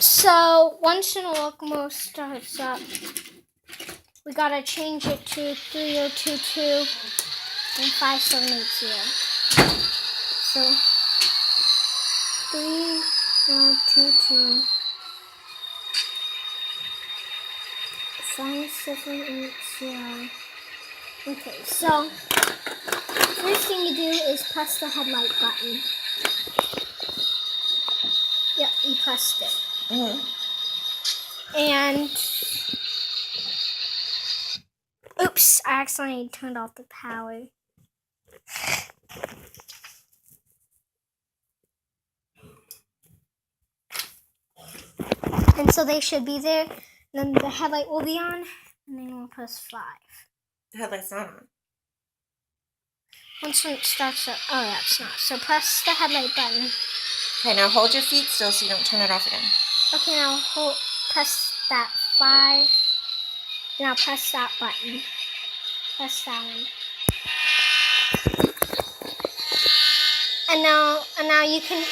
So once the locomotive starts up, we gotta change it to 3022 and 5780. So 3022 5780. Okay, so first thing you do is press the headlight button. Yep, you pressed it. And oops, I accidentally turned off the power. And so they should be there. Then the headlight will be on, and then we'll press 5. The headlight's not on. Once it starts up, oh yeah, it's not. So press the headlight button. Okay, now hold your feet still so you don't turn it off again. Okay, now press that 5. Now press that button. Press that one. And now you can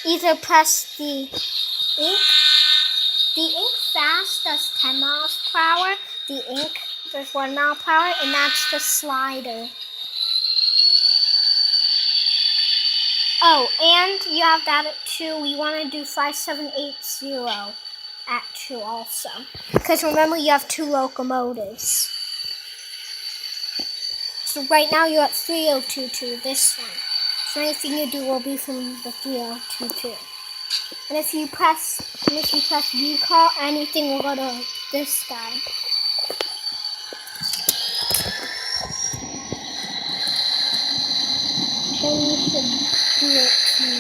either press the ink. The ink fast does 10 miles per hour. The ink does 1 mile per hour, and that's the slider. Oh, and you have that at 2. We want to do 5780 at 2 also. Because remember, you have 2 locomotives. So right now you're at 3022, this one. So anything you do will be from the 3022. And if you press recall, anything will go to this guy. Then you should do it to me.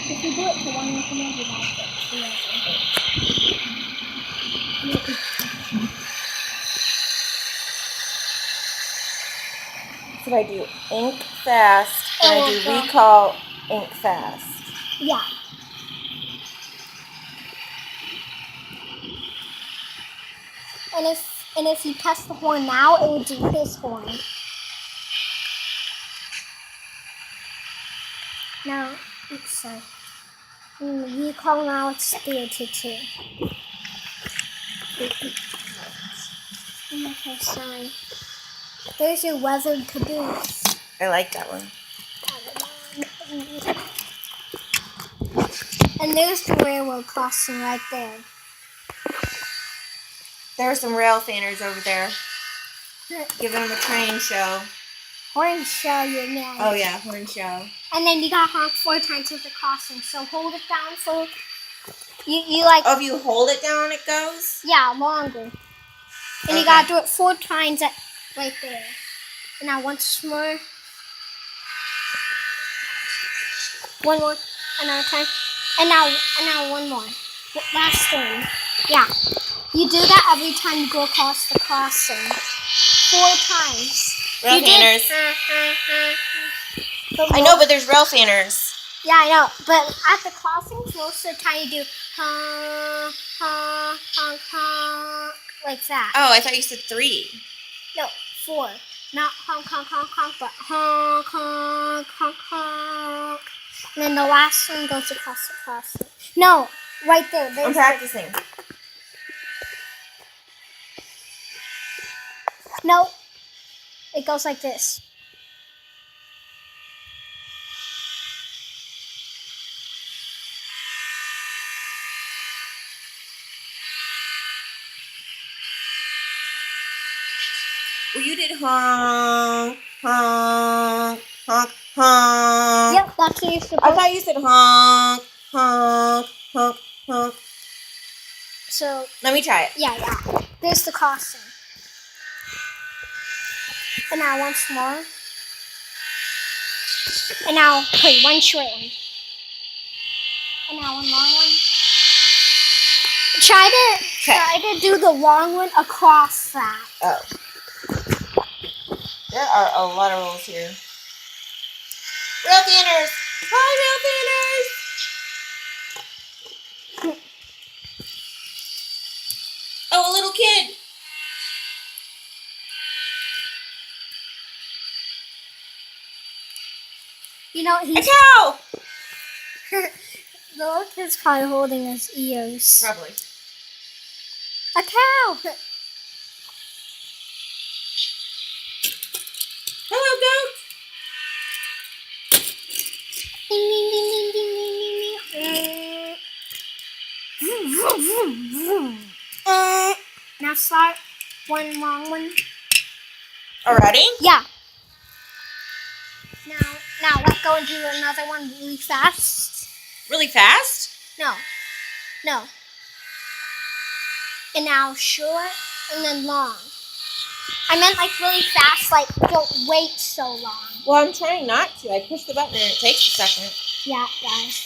If you do it to one locomotive, I'll get 2 of them. So I do ink fast, and I do recall ink fast. Yeah. And if you press the horn now, it would do his horn. Now, oops, sorry. Recall now, it's 322. Okay, sorry. There's your weather caboose. I like that one. And there's the railroad crossing right there. There are some rail fanners over there. Give them a train show. Horn show, you man. Oh yeah, horn show. And then you got honk 4 times at the crossing. So hold it down so you like. Oh, if you hold it down, it goes? Yeah, longer. And you gotta do it 4 times at right there. And now once more. One more. Another time. And now one more. Last one. Yeah. You do that every time you go across the crossing. 4 times. Rail fanners. I know, but there's rail fanners. Yeah, I know. But at the crossings, most of the time you do honk, honk, honk, honk, like that. Oh, I thought you said 3. No, 4. Not honk, honk, honk, honk, but honk, honk, honk, honk. And then the last one goes across the crossing. No, right there. I'm practicing. No, it goes like this. Well, you did honk, honk, honk, honk. Yep, that's what you're supposed to. I thought you said honk, honk, honk, honk. So let me try it. Yeah. There's the crossing. And now once more. And now, wait, one short one. And now one long one. Try to do the long one across that. Oh. There are a lot of rules here. Rail fanners! Hi, rail fanners! Oh, a little kid! You know, he's... A cow! The little kid's probably holding his ears. Probably. A cow! Hello, goat. Ding, ding, ding, ding, ding, ding, ding, ding. Vroom, vroom, vroom. Now start one long one. Already? Yeah. Now let's go and do another one really fast. Really fast? No. And now short and then long. I meant like really fast, like don't wait so long. Well, I'm trying not to. I push the button and it takes a second. Yeah, guys.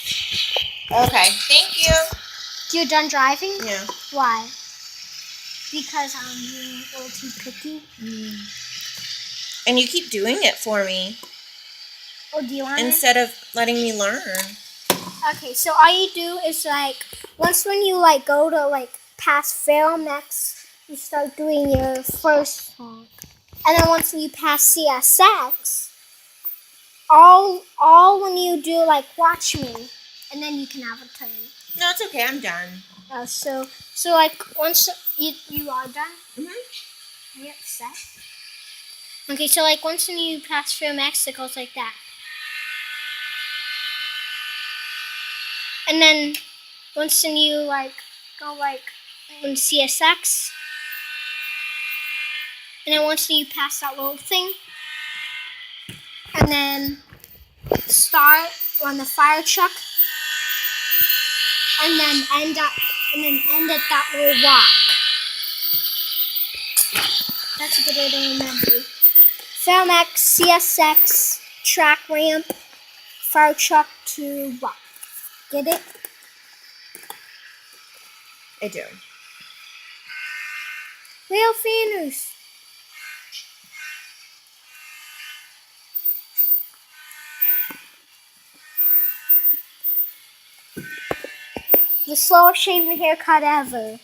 Okay, thank you. You done driving? Yeah. Why? Because I'm being a little too picky. And you keep doing it for me Oh, do you want instead of letting me learn. Okay, so all you do is like once when you like go to like past Fail Next, you start doing your first honk, and then once you pass CSX, all when you do like watch me, and then you can have a turn. No, it's okay. I'm done. So like once you are done, Mhm. are you upset? Okay, so like once when you pass Fail Next, it goes like that. And then once when you like go like on CSX, and then once you pass that little thing, and then start on the fire truck, and then end at that little rock. That's a good way to remember. FilmX, CSX, track ramp, fire truck to rock. Get it? I do. Real fanners. The slowest shaving haircut ever.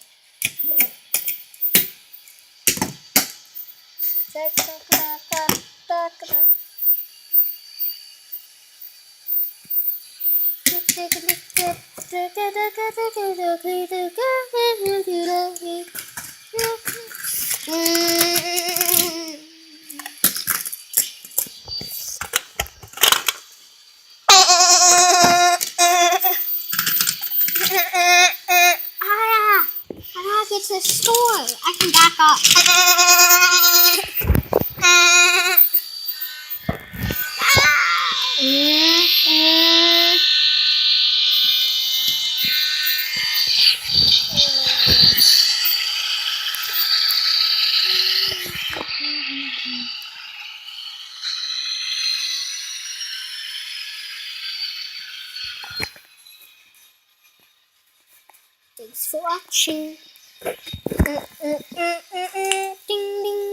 I get to the store. I can back up. Thanks for watching. Ding ding.